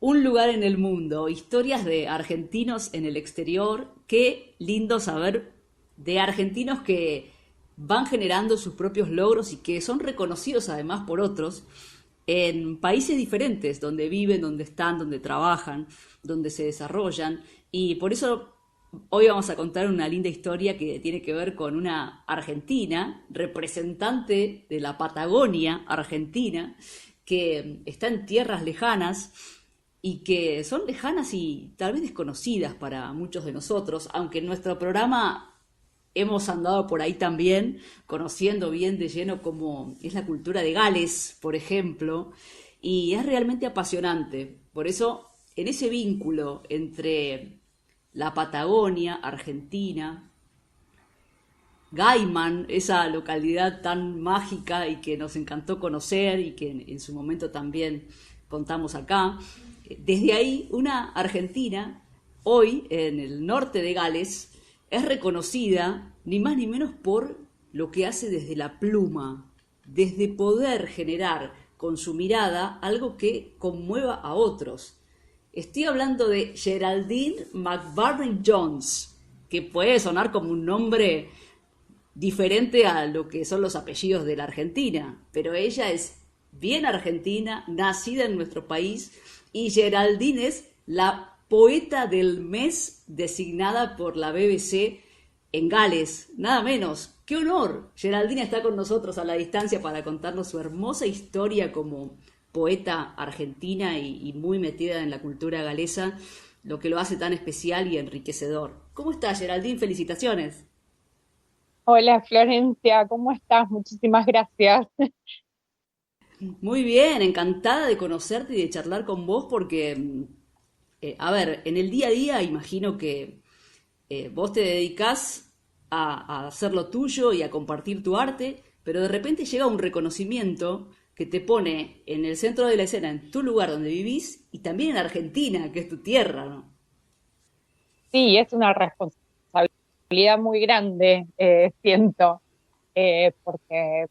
Un lugar en el mundo, historias de argentinos en el exterior. Qué lindo saber de argentinos que van generando sus propios logros y que son reconocidos además por otros en países diferentes, donde viven, donde están, donde trabajan, donde se desarrollan. Y por eso hoy vamos a contar una linda historia que tiene que ver con una argentina, representante de la Patagonia argentina, que está en tierras lejanas y que son lejanas y tal vez desconocidas para muchos de nosotros, aunque en nuestro programa hemos andado por ahí también, conociendo bien de lleno cómo es la cultura de Gales, por ejemplo, y es realmente apasionante. Por eso, en ese vínculo entre la Patagonia, Argentina, Gaiman, esa localidad tan mágica y que nos encantó conocer y que en su momento también contamos acá. Desde ahí, una Argentina, hoy en el norte de Gales, es reconocida ni más ni menos por lo que hace desde la pluma, desde poder generar con su mirada algo que conmueva a otros. Estoy hablando de Geraldine McBurney Jones, que puede sonar como un nombre diferente a lo que son los apellidos de la Argentina, pero ella es bien argentina, nacida en nuestro país, y Geraldine es la poeta del mes designada por la BBC en Gales, nada menos. ¡Qué honor! Geraldine está con nosotros a la distancia para contarnos su hermosa historia como poeta argentina y muy metida en la cultura galesa, lo que lo hace tan especial y enriquecedor. ¿Cómo estás, Geraldine? Felicitaciones. Hola Florencia, ¿cómo estás? Muchísimas gracias. Muy bien, encantada de conocerte y de charlar con vos porque, a ver, en el día a día imagino que vos te dedicás a hacer lo tuyo y a compartir tu arte, pero de repente llega un reconocimiento que te pone en el centro de la escena, en tu lugar donde vivís y también en Argentina, que es tu tierra, ¿no? Sí, es una responsabilidad muy grande, siento, porque,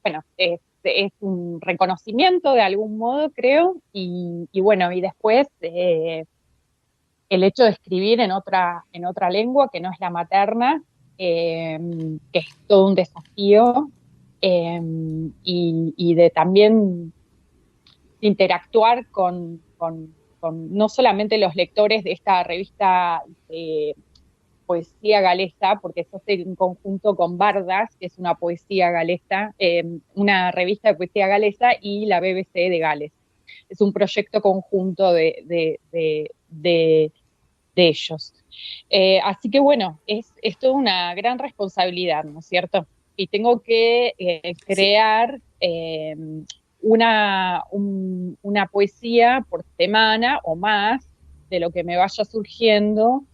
bueno, es un reconocimiento de algún modo, creo, y bueno, y después el hecho de escribir en otra lengua que no es la materna, eh, que es todo un desafío, eh, y de también interactuar con no solamente los lectores de esta revista de poesía galesa, porque eso es en conjunto con Bardas, que es una poesía galesa, una revista de poesía galesa, y la BBC de Gales. Es un proyecto conjunto de ellos. Así que bueno, es toda una gran responsabilidad, ¿no es cierto? Y tengo que Sí. crear una poesía por semana o más de lo que me vaya surgiendo.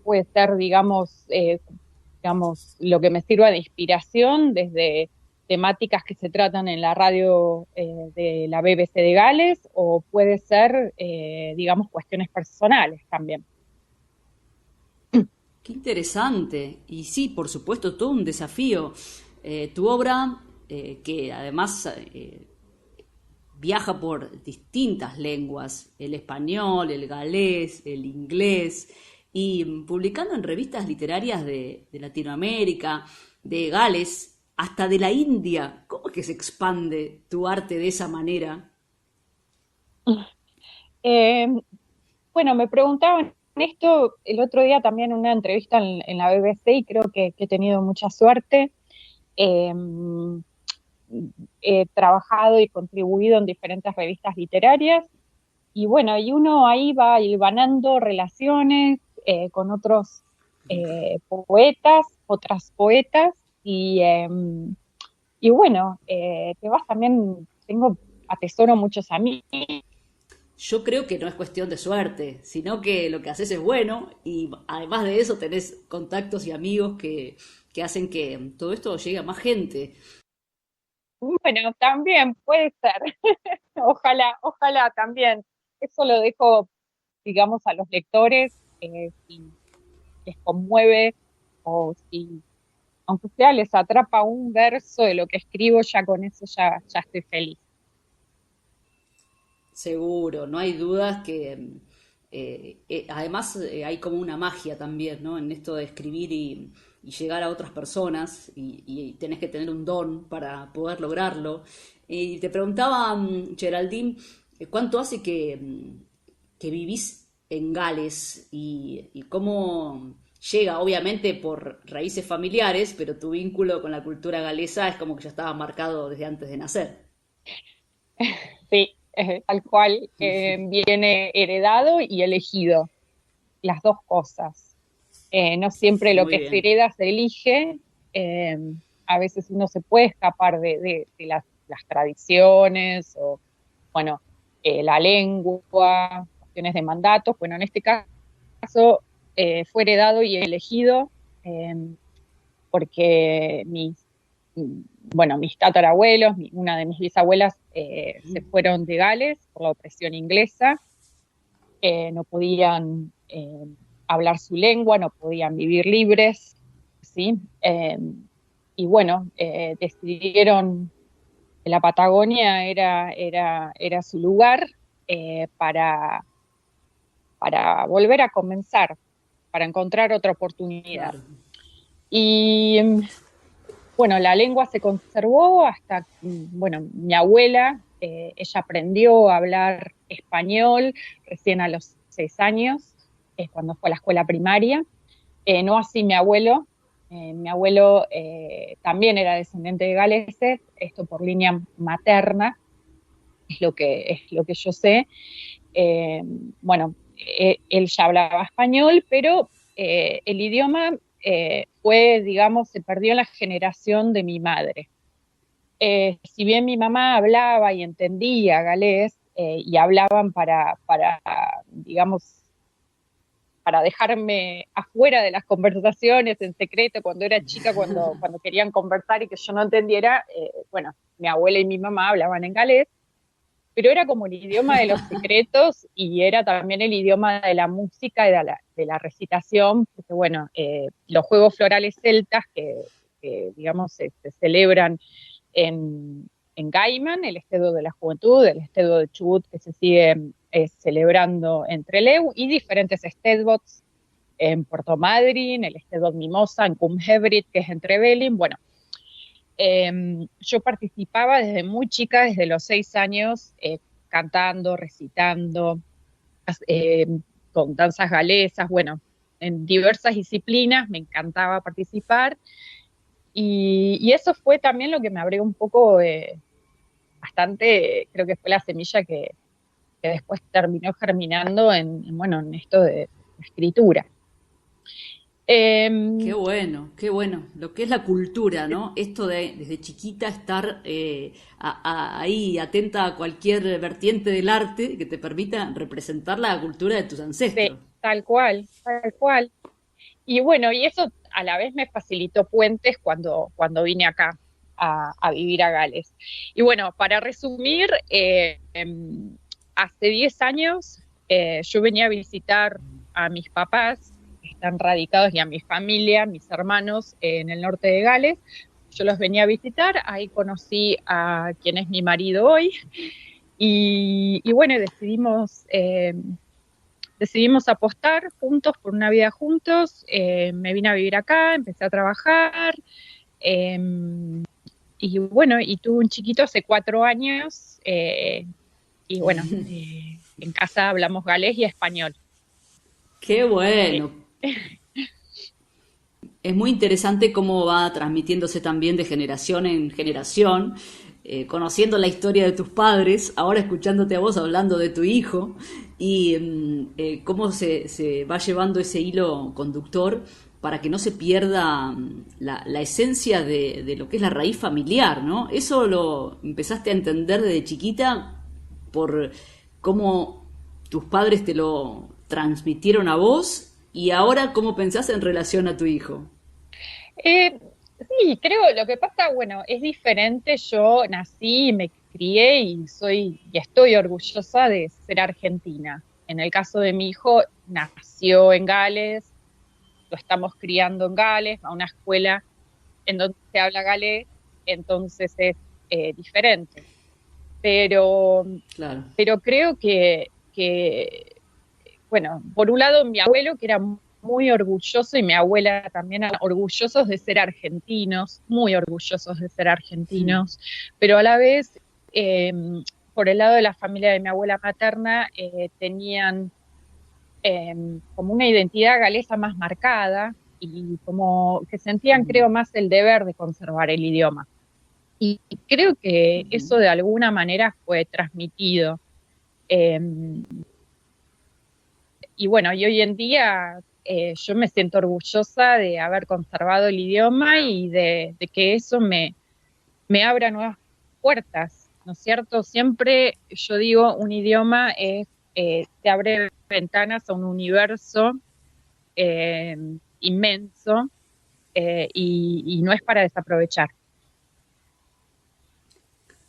Puede ser, digamos, lo que me sirva de inspiración desde temáticas que se tratan en la radio de la BBC de Gales, o puede ser, digamos, cuestiones personales también. Qué interesante. Y sí, por supuesto, todo un desafío. Tu obra, que además viaja por distintas lenguas, el español, el galés, el inglés, y publicando en revistas literarias de Latinoamérica, de Gales, hasta de la India. ¿Cómo es que se expande tu arte de esa manera? Eh, bueno, me preguntaban esto el otro día también en una entrevista en la BBC, y creo que he tenido mucha suerte. Eh, He trabajado y contribuido en diferentes revistas literarias, y bueno, y uno ahí va hilvanando relaciones con otros poetas, otras poetas, y bueno, te vas también, atesoro muchos amigos. Yo creo que no es cuestión de suerte, sino que lo que haces es bueno y además de eso tenés contactos y amigos que hacen que todo esto llegue a más gente. Bueno, también puede ser. Ojalá, ojalá también. Eso lo dejo, digamos, a los lectores, si les conmueve, o si, aunque sea, les atrapa un verso de lo que escribo, ya con eso ya estoy feliz. Seguro, no hay dudas que además hay como una magia también, ¿no? En esto de escribir y llegar a otras personas y tenés que tener un don para poder lograrlo. Y te preguntaba, Geraldine, ¿cuánto hace que vivís en Gales y cómo llega, obviamente por raíces familiares, pero tu vínculo con la cultura galesa es como que ya estaba marcado desde antes de nacer? Sí, tal cual, viene heredado y elegido, las dos cosas. No siempre lo Muy que se bien. hereda se elige, eh, a veces uno se puede escapar de las tradiciones o, bueno, la lengua, cuestiones de mandatos. Bueno, en este caso fue heredado y elegido eh, porque bueno, mis tatarabuelos, una de mis bisabuelas se fueron de Gales por la opresión inglesa, no podían hablar su lengua, no podían vivir libres, ¿sí? Y bueno, decidieron que la Patagonia era su lugar eh, para, para volver a comenzar, para encontrar otra oportunidad. Claro. Y bueno, la lengua se conservó hasta, bueno, mi abuela, ella aprendió a hablar español recién a los 6 años, cuando fue a la escuela primaria. No así mi abuelo. Mi abuelo también era descendiente de galeses, esto por línea materna, es lo que yo sé. Eh, bueno, él ya hablaba español, pero el idioma fue, digamos, se perdió en la generación de mi madre. Si bien mi mamá hablaba y entendía galés, y hablaban digamos, para dejarme afuera de las conversaciones en secreto cuando era chica, cuando querían conversar y que yo no entendiera, bueno, mi abuela y mi mamá hablaban en galés, pero era como el idioma de los secretos y era también el idioma de la música y de la recitación, porque bueno, los juegos florales celtas que digamos, se celebran en Gaiman, el Estedo de la Juventud, el Estedo de Chubut que se sigue celebrando en Trelew, y diferentes Estedbots en Puerto Madryn, el Estedot Mimosa, en Cumhebrit, que es en Trevelin. Bueno, yo participaba desde muy chica, desde los 6 años, cantando, recitando, eh, con danzas galesas, bueno, en diversas disciplinas, me encantaba participar. Y eso fue también lo que me abrió un poco, bastante, creo que fue la semilla que después terminó germinando bueno, en esto de escritura. Qué Eh, bueno, qué bueno. Lo que es la cultura, ¿no? Esto de desde chiquita estar ahí atenta a cualquier vertiente del arte que te permita representar la cultura de tus ancestros. Tal cual, tal cual. Y bueno, y eso a la vez me facilitó puentes cuando vine acá a vivir a Gales. Y bueno, para resumir, hace 10 años yo venía a visitar a mis papás, que están radicados, y a mi familia, mis hermanos, en el norte de Gales. Yo los venía a visitar, ahí conocí a quien es mi marido hoy, y bueno, decidimos apostar juntos por una vida juntos. Me vine a vivir acá, empecé a trabajar, eh, y bueno, y tuve un chiquito hace 4 años, y bueno, en casa hablamos galés y español. Qué Eh, bueno. Es muy interesante cómo va transmitiéndose también de generación en generación, conociendo la historia de tus padres, ahora escuchándote a vos hablando de tu hijo y cómo se va llevando ese hilo conductor para que no se pierda la esencia de lo que es la raíz familiar, ¿no? Eso lo empezaste a entender desde chiquita por cómo tus padres te lo transmitieron a vos y ahora cómo pensás en relación a tu hijo. eh, sí, creo, lo que pasa, bueno, es diferente. Yo nací, me crié y estoy orgullosa de ser argentina. En el caso de mi hijo, nació en Gales, lo estamos criando en Gales, a una escuela en donde se habla galés, entonces es diferente. pero, Claro. pero creo bueno, por un lado mi abuelo, que era muy orgulloso, y mi abuela también, eran orgullosos de ser argentinos, muy orgullosos de ser argentinos, pero a la vez, eh, por el lado de la familia de mi abuela materna, tenían eh, como una identidad galesa más marcada y como que sentían, creo, más el deber de conservar el idioma. Y creo que eso de alguna manera fue transmitido. Eh, y bueno, y hoy en día yo me siento orgullosa de haber conservado el idioma y de que eso me abra nuevas puertas, ¿no es cierto? Siempre yo digo, un idioma te abre ventanas a un universo eh, inmenso, y no es para desaprovechar.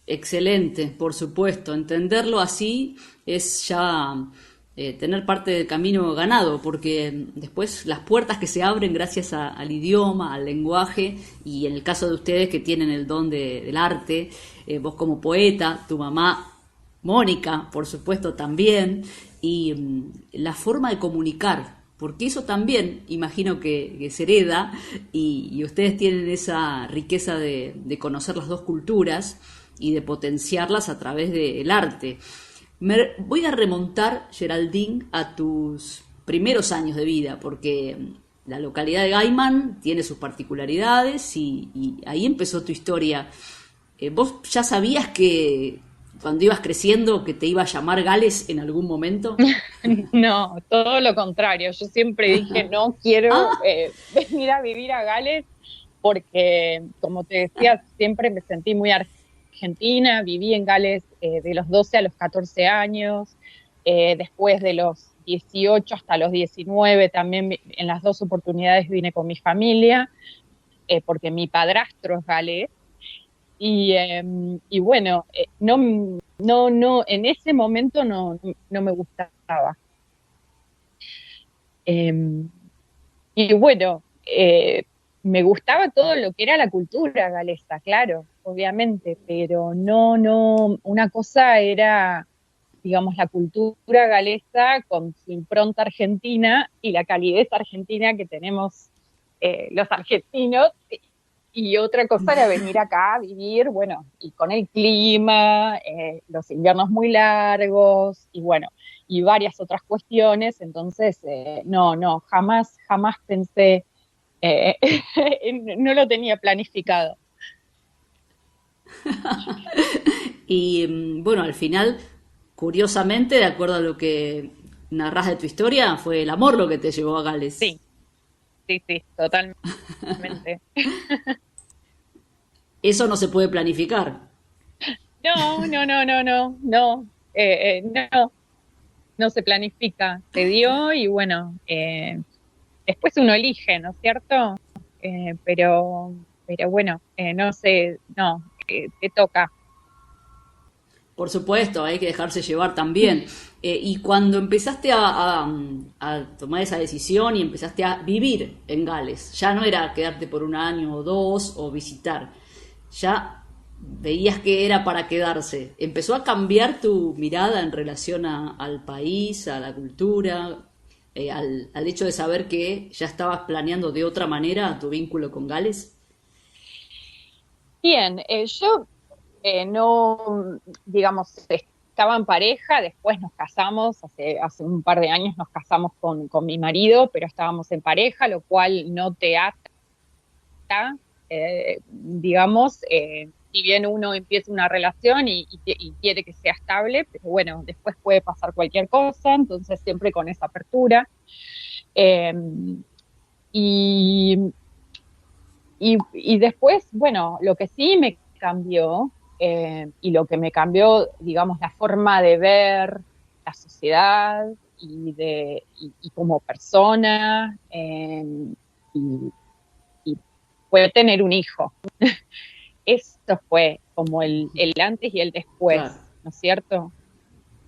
Excelente, por supuesto. Entenderlo así es ya tener parte del camino ganado, porque después las puertas que se abren gracias al idioma, al lenguaje, y en el caso de ustedes que tienen el don del arte, vos como poeta, tu mamá Mónica, por supuesto, también, y la forma de comunicar, porque eso también imagino que se hereda y ustedes tienen esa riqueza de conocer las dos culturas y de potenciarlas a través del arte. Me voy a remontar, Geraldine, a tus primeros años de vida, porque la localidad de Gaiman tiene sus particularidades y ahí empezó tu historia. ¿Vos ya sabías que cuando ibas creciendo que te iba a llamar Gales en algún momento? No, todo lo contrario. Yo siempre dije, no quiero Ah, venir a vivir a Gales porque, como te decía, siempre me sentí muy argentina. Viví en Gales de los 12 a los 14 años, después de los 18 hasta los 19 también en las dos oportunidades vine con mi familia, porque mi padrastro es galés. Y bueno, no, en ese momento no me gustaba. Eh, y bueno, me gustaba todo lo que era la cultura galesa, claro, obviamente, pero no, una cosa era, digamos, la cultura galesa con su impronta argentina y la calidez argentina que tenemos los argentinos, y otra cosa era venir acá a vivir, bueno, y con el clima, los inviernos muy largos, y bueno, y varias otras cuestiones. Entonces, no, jamás pensé, eh, no lo tenía planificado. y bueno, al final, curiosamente, de acuerdo a lo que narras de tu historia, fue el amor lo que te llevó a Gales. Sí, sí, totalmente. Eso no se puede planificar. No, no, no se planifica, se dio y bueno, después uno elige, ¿no es cierto? Pero bueno, no sé, no, te toca. Por supuesto, hay que dejarse llevar también. Y cuando empezaste a tomar esa decisión y empezaste a vivir en Gales, ya no era quedarte por un año o dos o visitar, ya veías que era para quedarse. ¿Empezó a cambiar tu mirada en relación al país, a la cultura, al hecho de saber que ya estabas planeando de otra manera tu vínculo con Gales? Bien, yo no, digamos, estaba en pareja, después nos casamos, hace un par de años nos casamos con mi marido, pero estábamos en pareja, lo cual no te ata, digamos, si bien uno empieza una relación y quiere que sea estable, pero bueno, después puede pasar cualquier cosa, entonces siempre con esa apertura. Eh, y, y después, bueno, lo que sí me cambió, y lo que me cambió, digamos, la forma de ver la sociedad y como persona, y, y fue tener un hijo. Esto fue como el antes y el Claro. después, ¿no es cierto?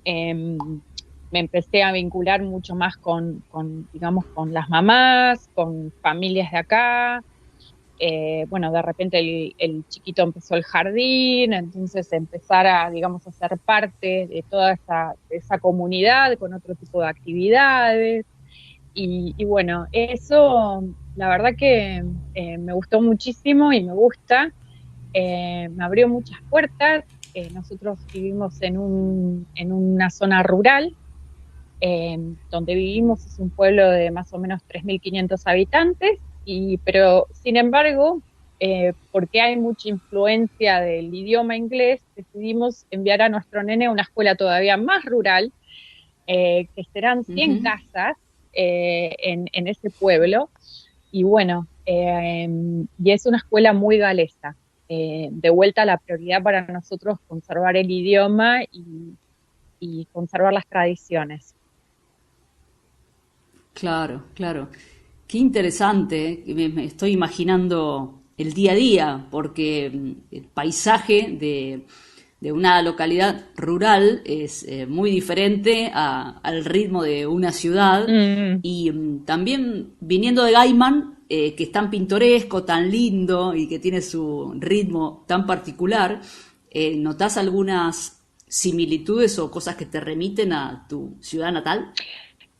Eh, Me empecé a vincular mucho más digamos, con las mamás, con familias de acá, bueno, de repente el chiquito empezó el jardín, entonces empezar a, digamos, a ser parte de toda esa comunidad con otro tipo de actividades. Y bueno, eso la verdad que me gustó muchísimo y me gusta. Me abrió muchas puertas. Nosotros vivimos en una zona rural, eh, donde vivimos es un pueblo de más o menos 3.500 habitantes, pero sin embargo, porque hay mucha influencia del idioma inglés, decidimos enviar a nuestro nene a una escuela todavía más rural, que serán 100 Ujú. casas en ese pueblo. Y bueno, y es una escuela muy galesa. De vuelta, la prioridad para nosotros conservar el idioma y conservar las tradiciones. Claro, claro. Qué interesante. Me estoy imaginando el día a día, porque el paisaje de una localidad rural es muy diferente al ritmo de una ciudad. Mm, Y también viniendo de Gaiman, que es tan pintoresco, tan lindo y que tiene su ritmo tan particular, ¿notás algunas similitudes o cosas que te remiten a tu ciudad natal?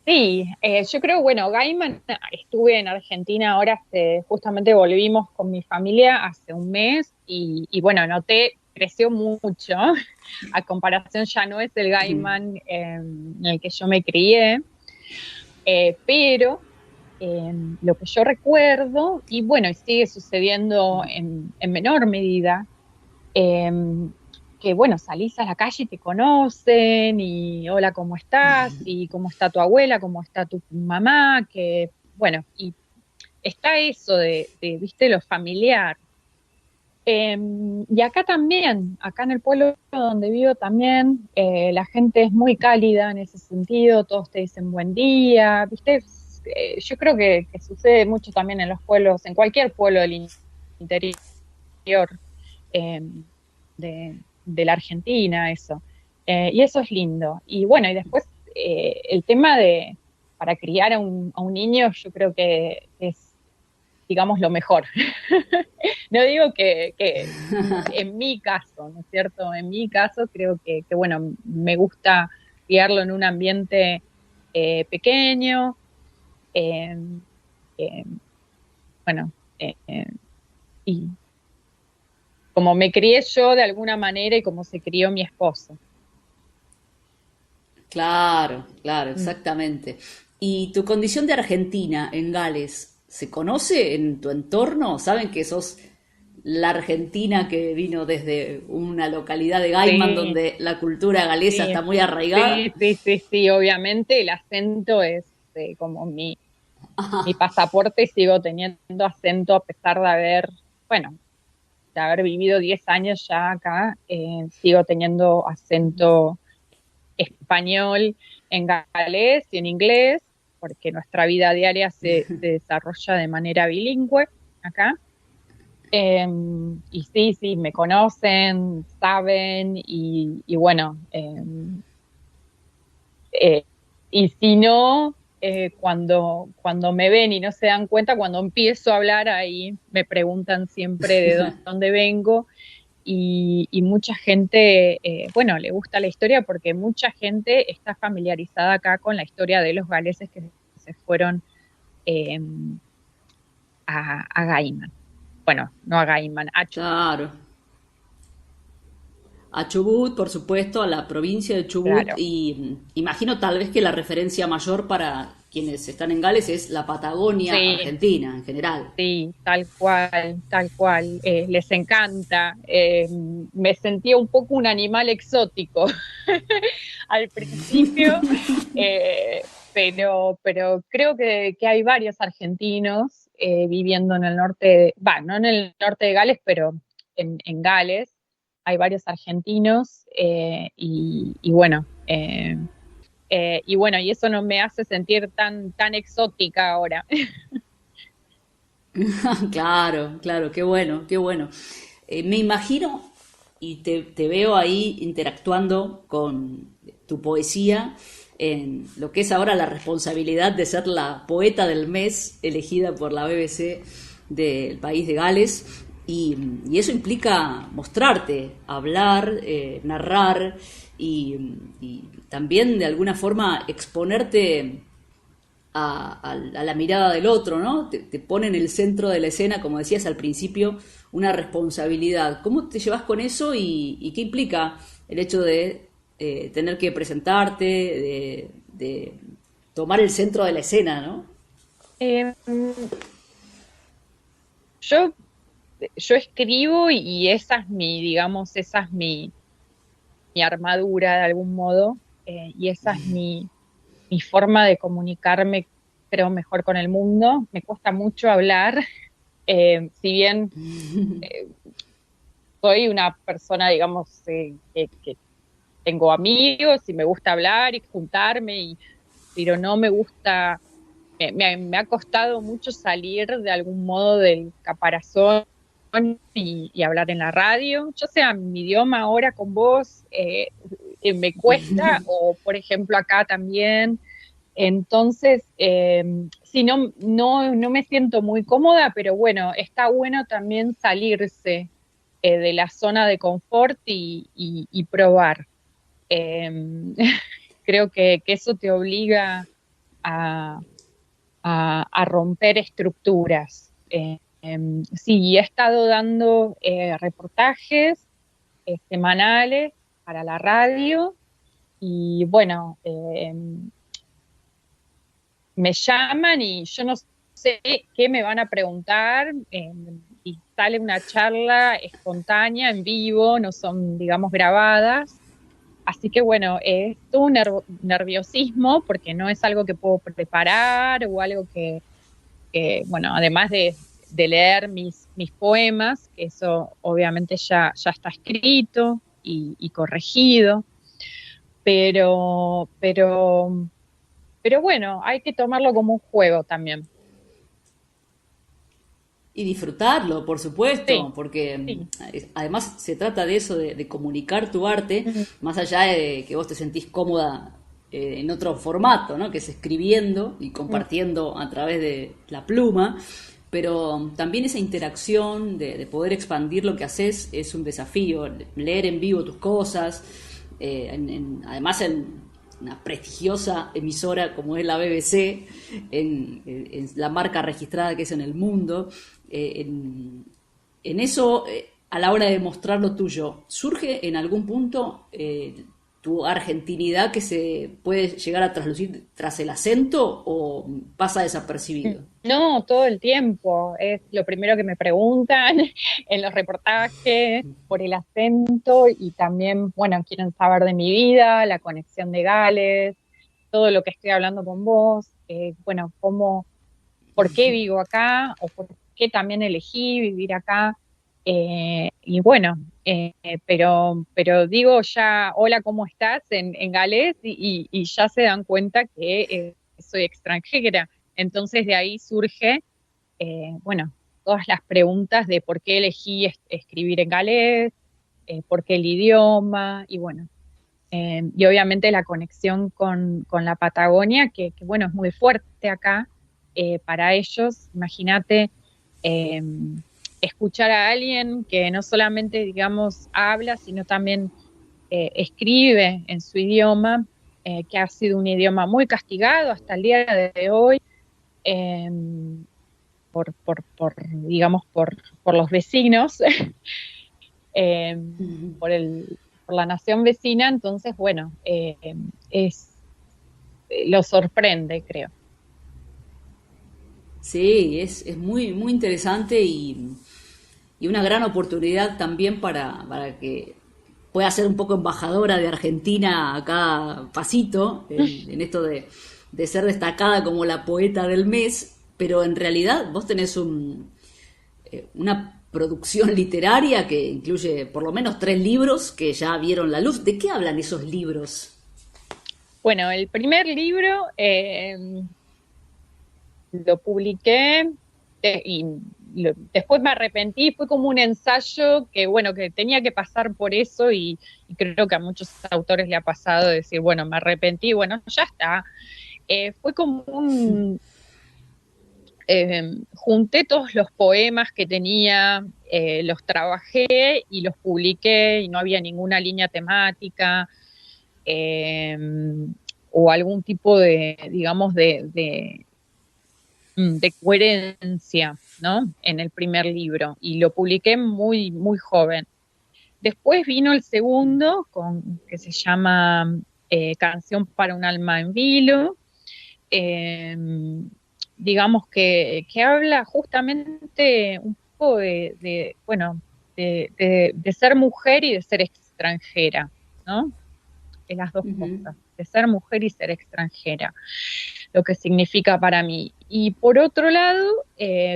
sí, yo creo, bueno, Gaiman, estuve en Argentina ahora, justamente volvimos con mi familia hace un mes y bueno, noté, creció mucho, a comparación ya no es el Gaiman en el que yo me crié, pero lo que yo recuerdo, y bueno, y sigue sucediendo en menor medida, eh, que bueno, salís a la calle y te conocen, y hola, ¿cómo estás? Y cómo está tu abuela, cómo está tu mamá, que bueno, y está eso viste, lo familiar. Y acá también, acá en el pueblo donde vivo también, la gente es muy cálida en ese sentido, todos te dicen buen día, ¿viste? Yo creo que sucede mucho también en los pueblos, en cualquier pueblo del interior eh, de la Argentina, eso. Y eso es lindo. Y bueno, y después el tema para criar a un niño, yo creo que es, digamos, lo mejor. No digo que en mi caso, ¿no es cierto? En mi caso creo bueno, me gusta criarlo en un ambiente pequeño, eh, eh, bueno, y como me crié yo de alguna manera y como se crió mi esposo. Claro, claro, Mm. exactamente. ¿Y tu condición de argentina en Gales se conoce en tu entorno? ¿Saben que sos la argentina que vino desde una localidad de Gaiman Sí, donde la cultura galesa sí, está muy sí, arraigada? sí, sí, sí, obviamente el acento es como mi pasaporte, sigo teniendo acento a pesar de haber, bueno, de haber vivido 10 años ya acá, sigo teniendo acento español en galés y en inglés, porque nuestra vida diaria se desarrolla de manera bilingüe acá. Eh, y sí, sí, me conocen, saben y bueno, eh, y si no, cuando me ven y no se dan cuenta, cuando empiezo a hablar ahí, me preguntan siempre de dónde vengo y mucha gente, bueno, le gusta la historia porque mucha gente está familiarizada acá con la historia de los galeses que se fueron eh, a Gaiman. Bueno, no a Gaiman, a Claro. A Chubut, por supuesto, a la provincia de Chubut, claro. y imagino tal vez que la referencia mayor para quienes están en Gales es la Patagonia Sí, Argentina en general. sí, tal cual, tal cual. Les encanta. Me sentía un poco un animal exótico al principio, pero creo que hay varios argentinos viviendo en el norte, va, no en el norte de Gales, pero en Gales hay varios argentinos y bueno. Y bueno, y eso no me hace sentir tan exótica ahora. Claro, claro, qué bueno, qué bueno. Me imagino y te veo ahí interactuando con tu poesía en lo que es ahora la responsabilidad de ser la poeta del mes elegida por la BBC. del país de Gales, y eso implica mostrarte, hablar, narrar y también de alguna forma exponerte a la mirada del otro, ¿no? Te pone en el centro de la escena, como decías al principio, una responsabilidad. ¿Cómo te llevas con eso y qué implica el hecho de tener que presentarte, de tomar el centro de la escena, ¿no? Eh, yo, yo escribo y esa es mi, digamos, esa es mi armadura de algún modo, y esa es mi forma de comunicarme, creo, mejor con el mundo. Me cuesta mucho hablar, si bien eh, soy una persona, digamos, que tengo amigos y me gusta hablar y juntarme, pero no me gusta, me ha costado mucho salir de algún modo del caparazón y hablar en la radio, yo sea mi idioma ahora con vos, me cuesta, o por ejemplo acá también. Entonces, sí, no me siento muy cómoda, pero bueno, está bueno también salirse de la zona de confort y probar. Eh, Creo que eso te obliga a, a romper estructuras. Sí, he estado dando reportajes semanales para la radio y bueno, me llaman y yo no sé qué me van a preguntar, y sale una charla espontánea, en vivo, no son, digamos, grabadas. Así que bueno, es todo un nerviosismo porque no es algo que puedo preparar o algo bueno, además de leer mis poemas, que eso obviamente ya está escrito y corregido, pero, pero, pero bueno, hay que tomarlo como un juego también. Y disfrutarlo, por Sí, supuesto, porque sí. además se trata de eso, de comunicar tu arte, Ujú. más allá de que vos te sentís cómoda en otro formato, ¿no? Que es escribiendo y compartiendo a través de la pluma, pero también esa interacción de poder expandir lo que haces es un desafío, leer en vivo tus cosas, además en una prestigiosa emisora como es la BBC, en la marca registrada que es en el mundo, en eso, a la hora de mostrar lo tuyo, ¿surge en algún punto tu argentinidad que se puede llegar a traslucir tras el acento o pasa desapercibido? No, todo el tiempo. Es lo primero que me preguntan en los reportajes, por el acento y también, bueno, quieren saber de mi vida, la conexión de Gales, todo lo que estoy hablando con vos, bueno, por qué vivo acá o por qué también elegí vivir acá. Y bueno, pero digo ya, hola, ¿cómo estás? En galés y ya se dan cuenta que soy extranjera. Entonces de ahí surge, bueno, todas las preguntas de por qué elegí escribir en galés, por qué el idioma y bueno. Y obviamente la conexión con la Patagonia, bueno, es muy fuerte acá para ellos. Imagínate eh, escuchar a alguien que no solamente, digamos, habla, sino también escribe en su idioma, que ha sido un idioma muy castigado hasta el día de hoy, eh, digamos, por los vecinos, eh, por por la nación vecina. Entonces, bueno, lo sorprende, creo. Sí, es muy, muy interesante y una gran oportunidad también para que pueda ser un poco embajadora de Argentina a cada pasito, en esto de ser destacada como la poeta del mes, pero en realidad vos tenés una producción literaria que incluye por lo menos 3 libros que ya vieron la luz. ¿De qué hablan esos libros? Bueno, el primer libro lo publiqué y después me arrepentí, fue como un ensayo que, bueno, que tenía que pasar por eso y creo que a muchos autores le ha pasado decir, bueno, me arrepentí, bueno, ya está. Fue como junté todos los poemas que tenía, los trabajé y los publiqué y no había ninguna línea temática eh, o algún tipo de, digamos, de coherencia, ¿no? En el primer libro y lo publiqué muy, muy joven. Después vino el segundo, que se llama Canción para un alma en vilo, eh, digamos que habla justamente un poco bueno, de ser mujer y de ser extranjera, ¿no? De las dos Ujú. cosas, de ser mujer y ser extranjera, lo que significa para mí. Y por otro lado,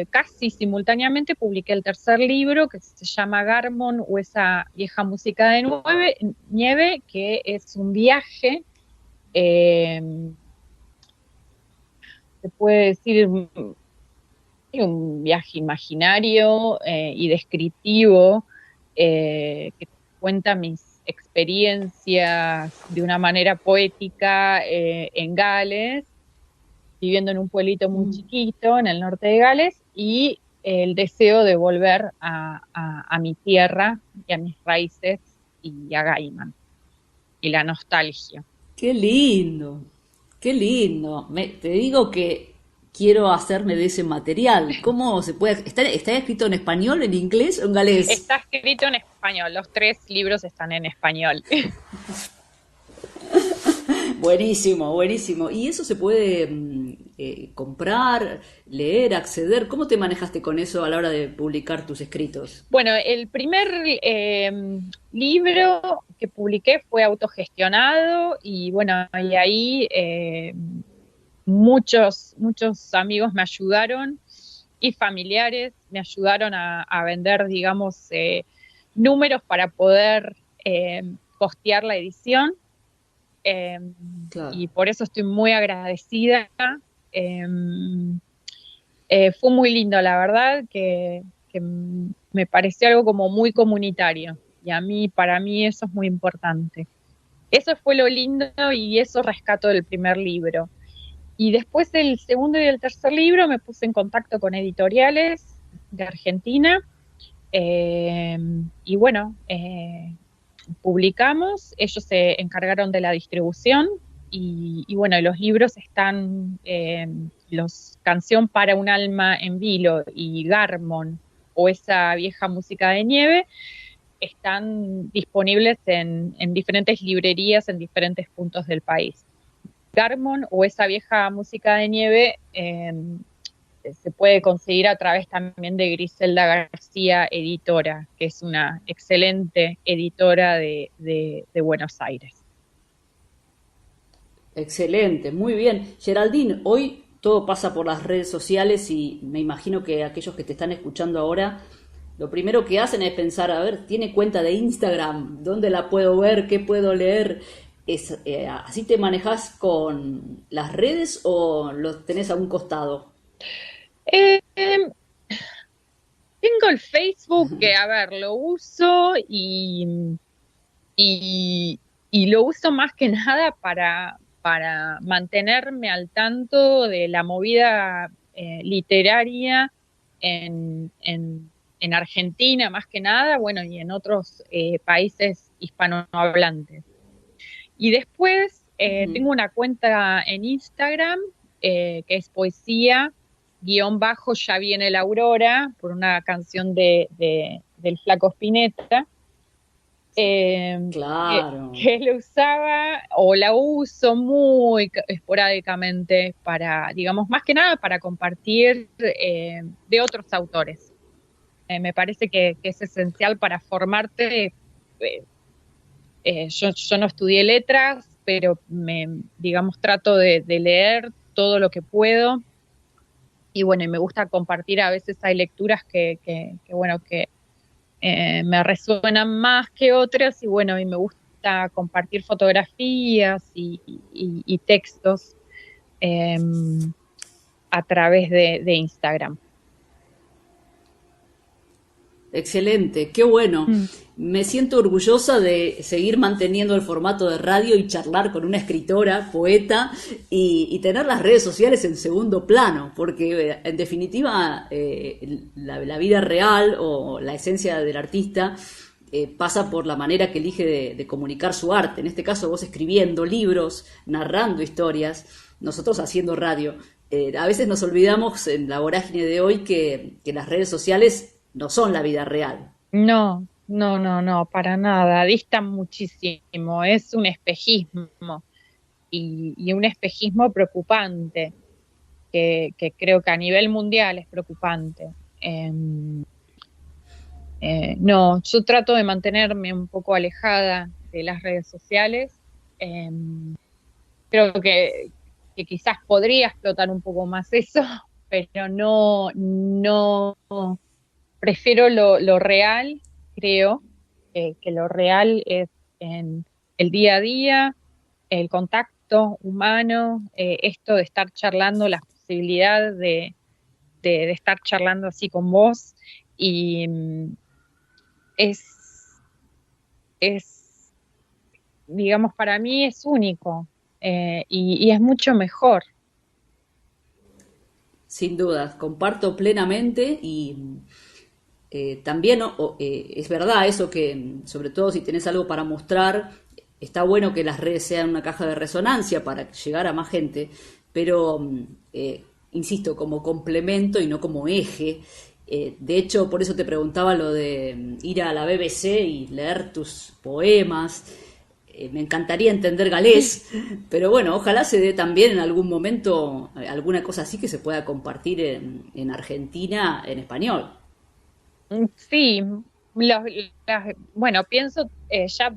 casi simultáneamente publiqué el tercer libro que se llama Garmon o esa vieja música de nieve, que es un viaje, eh, se puede decir un viaje imaginario y descriptivo que cuenta mis experiencias de una manera poética en Gales, viviendo en un pueblito muy Mm. chiquito en el norte de Gales y el deseo de volver a mi tierra y a mis raíces y a Gaiman y la nostalgia. Qué lindo, qué lindo. Te digo que quiero hacerme de ese material. ¿Cómo se puede? ¿Está escrito en español, en inglés o en galés? Está escrito en español, los tres libros están en español. Buenísimo, buenísimo. ¿Y eso se puede comprar, leer, acceder? ¿Cómo te manejaste con eso a la hora de publicar tus escritos? Bueno, el primer libro que publiqué fue autogestionado y bueno, y ahí muchos amigos me ayudaron y familiares me ayudaron a vender, digamos, números para poder costear la edición eh, Claro. y por eso estoy muy agradecida. Eh, Fue muy lindo, la verdad, que me pareció algo como muy comunitario y para mí eso es muy importante. Eso fue lo lindo y eso rescato del primer libro. Y después del segundo y del tercer libro me puse en contacto con editoriales de Argentina eh, y bueno, publicamos, ellos se encargaron de la distribución y bueno, los libros están, los Canción para un alma en vilo y Garmon o esa vieja música de nieve, están disponibles en diferentes librerías en diferentes puntos del país. Garmon o esa vieja música de nieve se puede conseguir a través también de Griselda García Editora, que es una excelente editora de Buenos Aires. Excelente, muy bien. Geraldine, hoy todo pasa por las redes sociales y me imagino que aquellos que te están escuchando ahora, lo primero que hacen es pensar, a ver, ¿tiene cuenta de Instagram? ¿Dónde la puedo ver? ¿Qué puedo leer? ¿Así te manejas con las redes o los tenés a un costado? Eh, Tengo el Facebook que, a ver, lo uso y, y lo uso más que nada para mantenerme al tanto de la movida literaria en Argentina, más que nada, bueno, y en otros países hispanohablantes. Y después Ujú. tengo una cuenta en Instagram que es poesía guión bajo ya viene la aurora por una canción del Flaco Spinetta eh, Claro. que lo usaba o la uso muy esporádicamente para, digamos, más que nada para compartir de otros autores. Me parece que es esencial para formarte. eh, yo no estudié letras, pero digamos, trato de leer todo lo que puedo. Y bueno, y me gusta compartir, a veces hay lecturas bueno, que me resuenan más que otras y bueno, y me gusta compartir fotografías y textos eh, a través de Instagram. Excelente, qué bueno. Mm. Me siento orgullosa de seguir manteniendo el formato de radio y charlar con una escritora, poeta, y tener las redes sociales en segundo plano, porque en definitiva la vida real o la esencia del artista pasa por la manera que elige de comunicar su arte. En este caso vos escribiendo libros, narrando historias, nosotros haciendo radio. A veces nos olvidamos en la vorágine de hoy que las redes sociales no son la vida real. No, no, no, no, para nada, distan muchísimo, es un espejismo y un espejismo preocupante, que creo que a nivel mundial es preocupante. No, yo trato de mantenerme un poco alejada de las redes sociales. Eh, Creo que quizás podría explotar un poco más eso, pero no, no, prefiero lo real, creo, que lo real es en el día a día, el contacto humano, esto de estar charlando, la posibilidad de estar charlando así con vos, y es, es, digamos, para mí es único, y es mucho mejor. Sin duda, comparto plenamente y también es verdad eso que, sobre todo si tenés algo para mostrar, está bueno que las redes sean una caja de resonancia para llegar a más gente, pero insisto, como complemento y no como eje. De hecho, por eso te preguntaba lo de ir a la BBC y leer tus poemas. Me encantaría entender galés, pero bueno, ojalá se dé también en algún momento alguna cosa así que se pueda compartir en Argentina en español. Sí, bueno, pienso ya,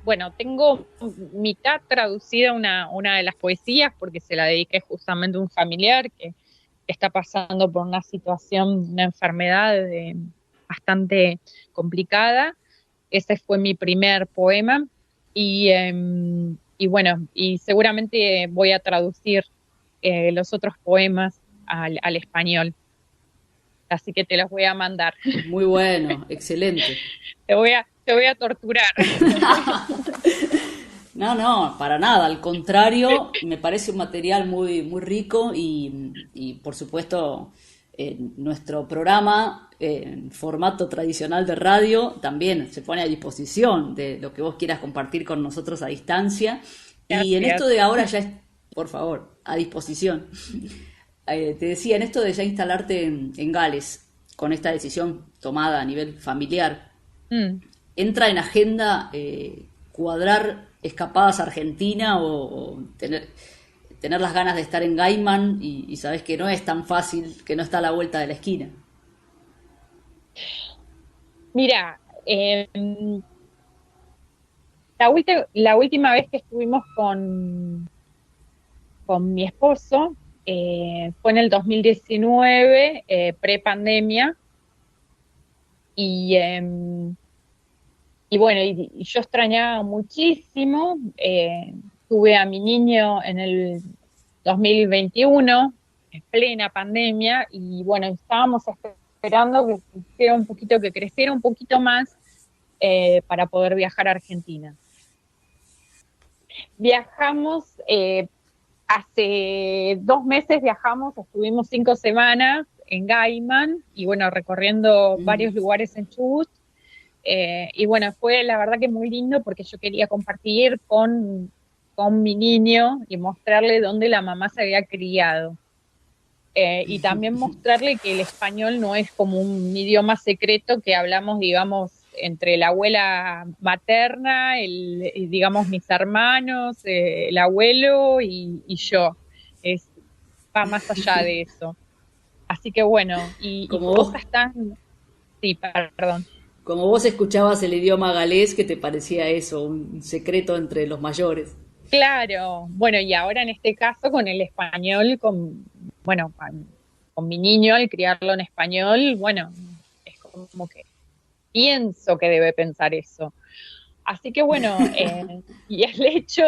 bueno, tengo mitad traducida una de las poesías porque se la dediqué justamente a un familiar que está pasando por una situación, una enfermedad bastante complicada. Ese fue mi primer poema y bueno, y seguramente voy a traducir los otros poemas al español, así que te los voy a mandar. Muy bueno, excelente. Te voy a torturar. No, no, para nada, al contrario, me parece un material muy, muy rico y por supuesto nuestro programa en formato tradicional de radio también se pone a disposición de lo que vos quieras compartir con nosotros a distancia y en esto Gracias. de ahora ya es, por favor, a disposición. Te decía, en esto de ya instalarte en Gales, con esta decisión tomada a nivel familiar, Mm. ¿entra en agenda cuadrar escapadas a Argentina o tener las ganas de estar en Gaiman y sabes que no es tan fácil, que no está a la vuelta de la esquina? Mira, la última vez que estuvimos con mi esposo fue en el 2019, pre-pandemia, y, y bueno, y yo extrañaba muchísimo. Tuve a mi niño en el 2021, en plena pandemia, y bueno, estábamos esperando que creciera un poquito más para poder viajar a Argentina. Viajamos, hace 2 meses viajamos, estuvimos 5 semanas en Gaiman, y bueno, recorriendo Mm. varios lugares en Chubut. Y bueno, fue la verdad que muy lindo porque yo quería compartir con mi niño y mostrarle dónde la mamá se había criado. Y también mostrarle que el español no es como un idioma secreto que hablamos, digamos, entre la abuela materna, digamos, mis hermanos, el abuelo y yo. Es, va más allá de eso. Así que bueno, y Como vos, cosas tan... Sí, perdón. como vos escuchabas el idioma galés, ¿que te parecía eso? Un secreto entre los mayores. Claro, bueno, y ahora en este caso con el español, bueno, con mi niño, al criarlo en español, bueno, es como que pienso que debe pensar eso. Así que bueno, y el hecho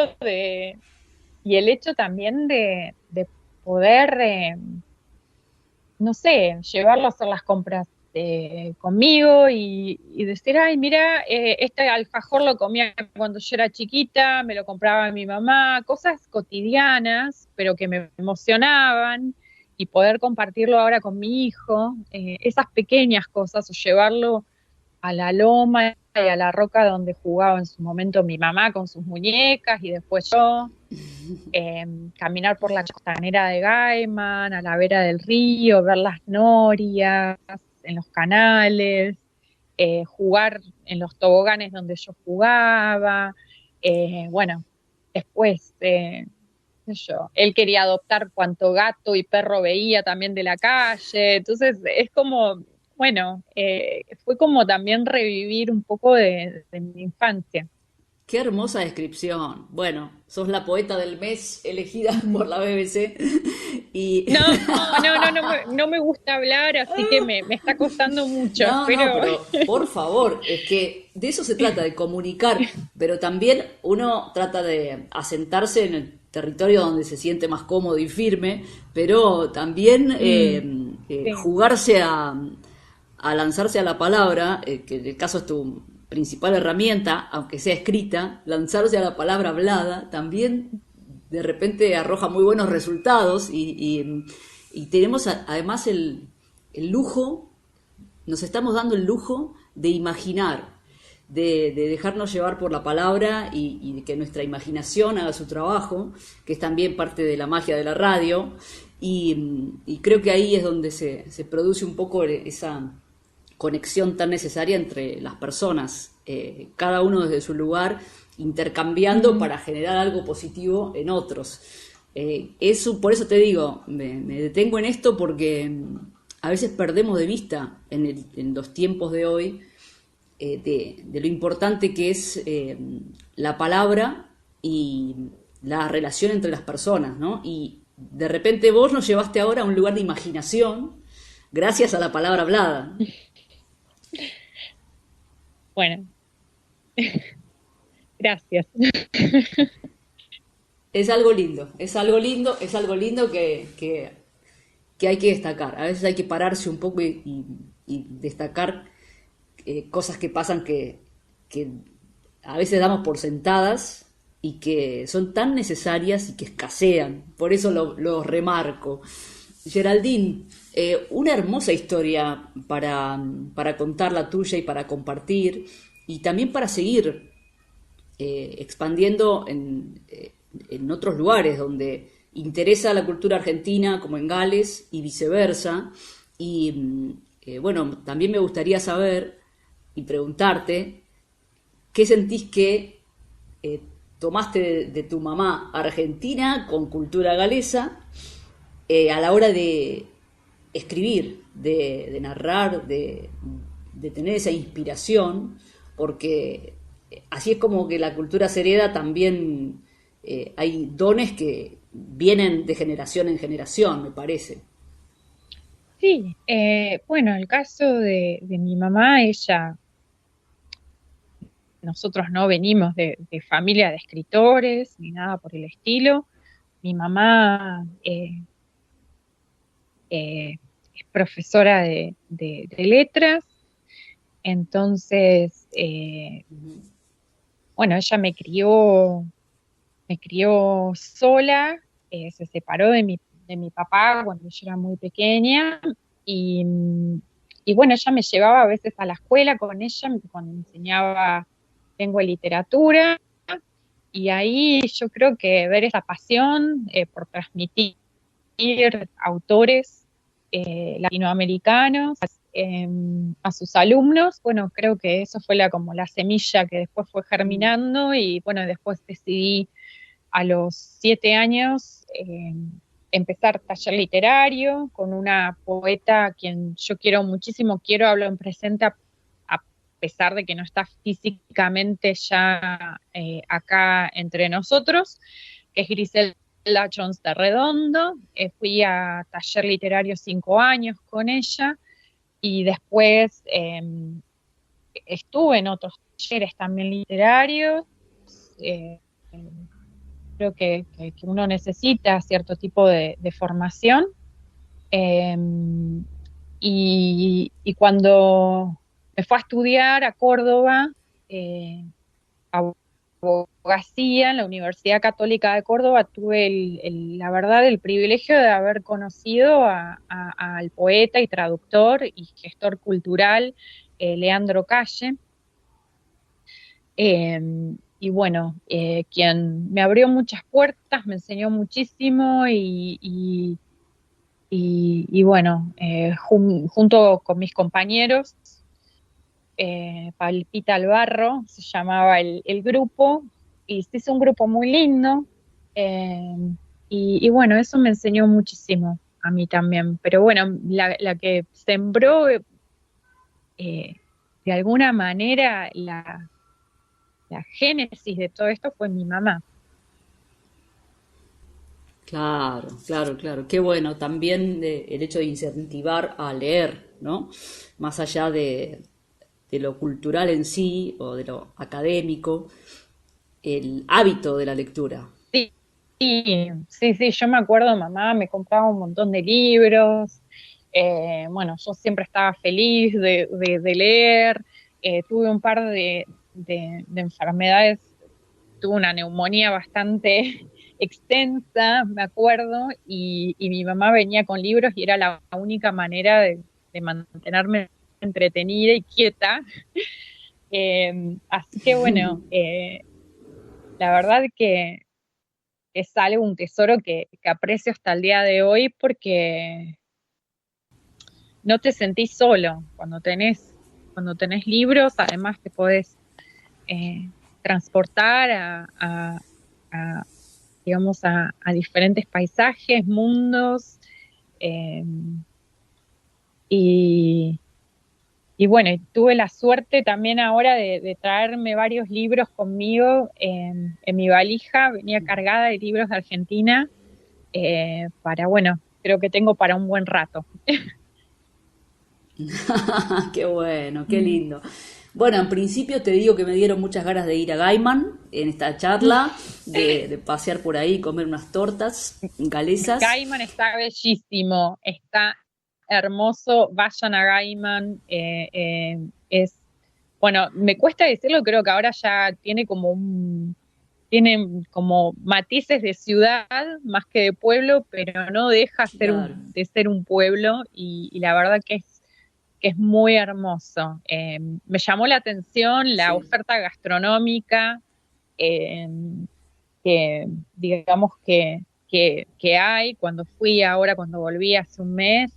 y el hecho también de poder, no sé, llevarlo a hacer las compras conmigo y decir, ay, mira, este alfajor lo comía cuando yo era chiquita, me lo compraba mi mamá, cosas cotidianas, pero que me emocionaban, y poder compartirlo ahora con mi hijo, esas pequeñas cosas, o llevarlo a la loma y a la roca donde jugaba en su momento mi mamá con sus muñecas y después yo, caminar por la costanera de Gaiman, a la vera del río, ver las norias en los canales, jugar en los toboganes donde yo jugaba, bueno, después, qué sé yo, él quería adoptar cuanto gato y perro veía también de la calle, entonces es como, bueno, fue como también revivir un poco de mi infancia. Qué hermosa descripción. Bueno, sos la poeta del mes elegida por la BBC y No, no me gusta hablar, así que me está costando mucho, no, pero pero por favor, es que de eso se trata, de comunicar, pero también uno trata de asentarse en el territorio donde se siente más cómodo y firme, pero también mm, sí, jugarse a lanzarse a la palabra, que en el caso es tu principal herramienta, aunque sea escrita, lanzarse a la palabra hablada, también de repente arroja muy buenos resultados y tenemos además el lujo, nos estamos dando el lujo de imaginar, de dejarnos llevar por la palabra y de que nuestra imaginación haga su trabajo, que es también parte de la magia de la radio, y creo que ahí es donde se produce un poco esa conexión tan necesaria entre las personas, cada uno desde su lugar, intercambiando mm, para generar algo positivo en otros. Eso, por eso te digo, me detengo en esto porque a veces perdemos de vista en los tiempos de hoy de lo importante que es la palabra y la relación entre las personas, ¿no? Y de repente vos nos llevaste ahora a un lugar de imaginación gracias a la palabra hablada. bueno, gracias. Es algo lindo, es algo lindo, es algo lindo que hay que destacar. A veces hay que pararse un poco y destacar cosas que pasan que a veces damos por sentadas y que son tan necesarias y que escasean. Por eso lo remarco. Geraldine, una hermosa historia para contar la tuya y para compartir y también para seguir expandiendo en otros lugares donde interesa la cultura argentina, como en Gales y viceversa. Y bueno, también me gustaría saber y preguntarte qué sentís que eh, tomaste de tu mamá argentina con cultura galesa a la hora de escribir, de narrar, de tener esa inspiración, porque así es como que la cultura se hereda también, hay dones que vienen de generación en generación, me parece. Sí, bueno, el caso de mi mamá, ella, nosotros no venimos de familia de escritores ni nada por el estilo. Mi mamá es profesora de letras, entonces, bueno, ella me crió sola, se separó de mi papá cuando yo era muy pequeña y, y bueno, ella me llevaba a veces a la escuela con ella cuando me enseñaba lengua y literatura, y ahí yo creo que ver esa pasión por transmitir autores latinoamericanos eh, a sus alumnos, bueno, creo que eso fue como la semilla que después fue germinando y bueno, después decidí a los 7 años empezar taller literario con una poeta a quien yo quiero muchísimo, hablo en presente a pesar de que no está físicamente ya acá entre nosotros, que es Griselda Chons de Redondo. Fui a taller literario 5 años con ella y después estuve en otros talleres también literarios. Eh, Creo que uno necesita cierto tipo de formación. Eh, Y cuando me fue a estudiar a Córdoba, eh, abogacía en la Universidad Católica de Córdoba, tuve la verdad el privilegio de haber conocido al poeta y traductor y gestor cultural Leandro Calle. Eh, y bueno, quien me abrió muchas puertas, me enseñó muchísimo y bueno, junto con mis compañeros, Palpita Albarro se llamaba el grupo, y se hizo un grupo muy lindo, eh, y bueno, eso me enseñó muchísimo a mí también. Pero bueno, la que sembró de alguna manera la génesis de todo esto fue mi mamá. Claro, claro, claro. Qué bueno también el hecho de incentivar a leer, ¿no? Más allá de lo cultural en sí o de lo académico, el hábito de la lectura. Sí, sí, yo me acuerdo, mamá me compraba un montón de libros, bueno, yo siempre estaba feliz de leer, tuve un par de enfermedades, tuve una neumonía bastante extensa, me acuerdo, y mi mamá venía con libros y era la única manera de mantenerme entretenida y quieta. Así que bueno, la verdad que es algo, un tesoro que aprecio hasta el día de hoy porque no te sentís solo. Cuando tenés libros, además te podés eh, transportar a, digamos, a diferentes paisajes, mundos, eh, y, y bueno, y tuve la suerte también ahora de traerme varios libros conmigo en mi valija, venía cargada de libros de Argentina, bueno, creo que tengo para un buen rato. Qué bueno, qué lindo. Bueno, en principio te digo que me dieron muchas ganas de ir a Gaiman en esta charla, de pasear por ahí, comer unas tortas galesas. Gaiman está bellísimo, está hermoso, vayan a Gaiman, bueno, me cuesta decirlo, creo que ahora ya tiene como matices de ciudad más que de pueblo, pero no deja Claro, de ser un pueblo y la verdad que es muy hermoso. Me llamó la atención la sí. oferta gastronómica, eh, que digamos que hay cuando fui ahora, cuando volví hace un mes,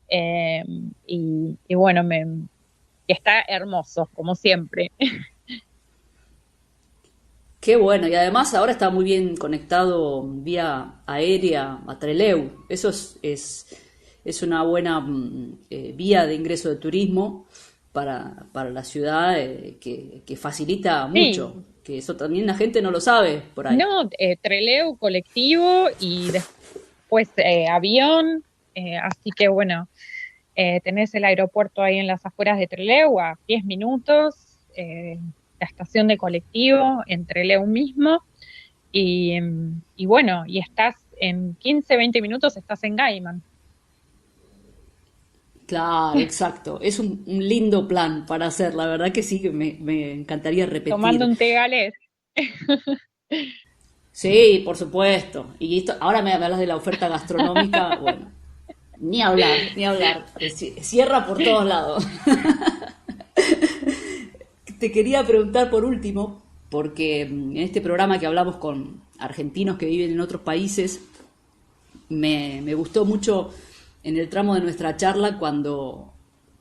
eh, y bueno, que está hermoso, como siempre. Qué bueno, y además ahora está muy bien conectado vía aérea a Trelew. Eso es una buena vía de ingreso de turismo para la ciudad que facilita Sí, mucho, que eso también la gente no lo sabe por ahí. no, Trelew colectivo y después avión, así que bueno, tenés el aeropuerto ahí en las afueras de Trelew a 10 minutos, la estación de colectivo en Trelew mismo, y bueno, y estás en 15 20 minutos, estás en Gaiman, Claro, exacto. Es un lindo plan para hacer, la verdad que sí, que me encantaría tomando repetir. un té galés. Sí, por supuesto. Y ahora me hablas de la oferta gastronómica, bueno, ni hablar, ni hablar. Cierra por todos lados. Te quería preguntar por último, porque en este programa que hablamos con argentinos que viven en otros países, me gustó mucho en el tramo de nuestra charla cuando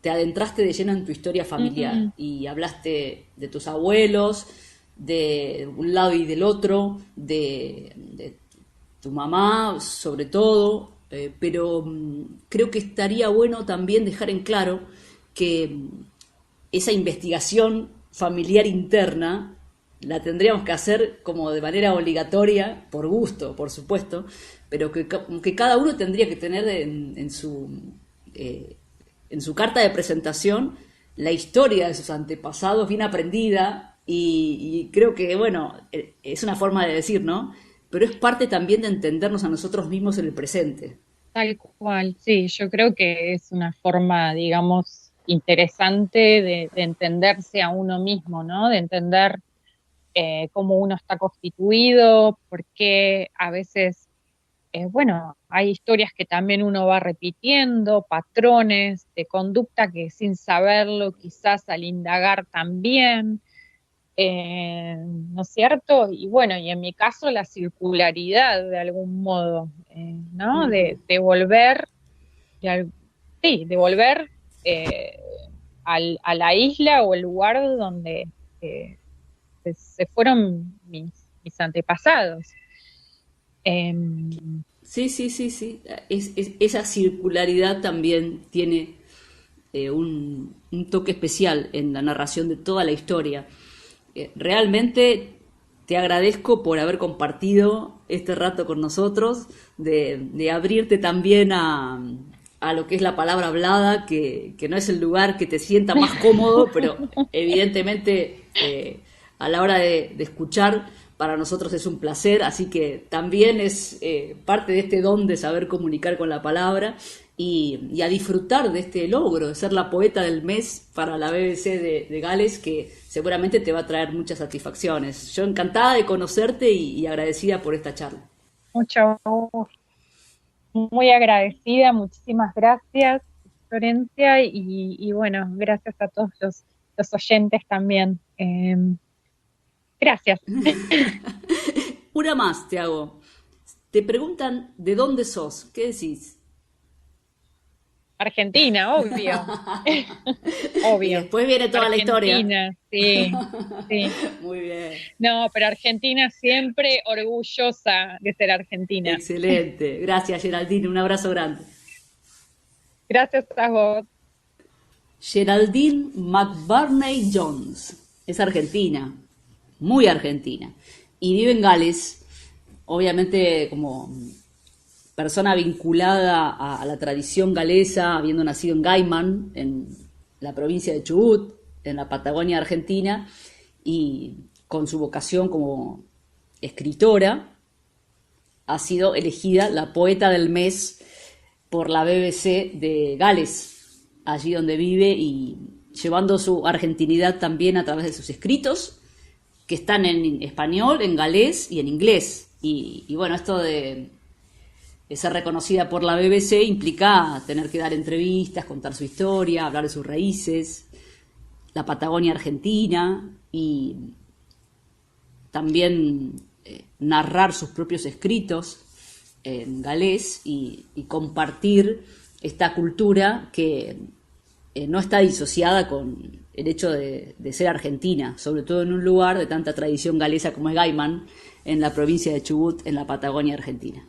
te adentraste de lleno en tu historia familiar Mm, y hablaste de tus abuelos, de un lado y del otro, de tu mamá sobre todo, pero creo que estaría bueno también dejar en claro que esa investigación familiar interna la tendríamos que hacer como de manera obligatoria, por gusto, por supuesto, pero que cada uno tendría que tener eh, en su carta de presentación la historia de sus antepasados bien aprendida y creo que, bueno, es una forma de decir, ¿no? Pero es parte también de entendernos a nosotros mismos en el presente. Tal cual, sí, yo creo que es una forma, digamos, interesante de entenderse a uno mismo, ¿no? De entender cómo uno está constituido, por qué a veces, bueno, hay historias que también uno va repitiendo, patrones de conducta que sin saberlo, quizás al indagar también, ¿no es cierto? Y bueno, y en mi caso la circularidad de algún modo, ¿no? Ujú. De volver, de, sí, de volver eh, a la isla o el lugar donde eh, se fueron mis antepasados. Em, Sí, sí, sí, sí. Esa circularidad también tiene un toque especial en la narración de toda la historia. Realmente te agradezco por haber compartido este rato con nosotros, de abrirte también a lo que es la palabra hablada, que no es el lugar que te sienta más cómodo, pero evidentemente a la hora de escuchar para nosotros es un placer, así que también es parte de este don de saber comunicar con la palabra y a disfrutar de este logro, de ser la poeta del mes para la BBC de Gales, que seguramente te va a traer muchas satisfacciones. Yo encantada de conocerte y agradecida por esta charla. mucho, muy agradecida, muchísimas gracias, Florencia, y bueno, gracias a todos los oyentes también. Gracias. Una más te hago. Te preguntan de dónde sos. ¿Qué decís? Argentina, obvio, Y obvio. después viene toda la historia. Argentina, sí, sí. Muy bien. No, pero Argentina siempre orgullosa de ser Argentina. Excelente. Gracias, Geraldine. Un abrazo grande. Gracias a vos. Geraldine McBurney Jones. Es argentina. Muy argentina. Y vive en Gales. Obviamente como persona vinculada a la tradición galesa, habiendo nacido en Gaiman, en la provincia de Chubut, en la Patagonia Argentina, y con su vocación como escritora, ha sido elegida la poeta del mes por la BBC de Gales, allí donde vive, y llevando su argentinidad también a través de sus escritos, que están en español, en galés y en inglés. Y bueno, esto de ser reconocida por la BBC implica tener que dar entrevistas, contar su historia, hablar de sus raíces, la Patagonia Argentina y también narrar sus propios escritos en galés y compartir esta cultura que no está disociada con el hecho de ser argentina, sobre todo en un lugar de tanta tradición galesa como es Gaiman, en la provincia de Chubut, en la Patagonia Argentina.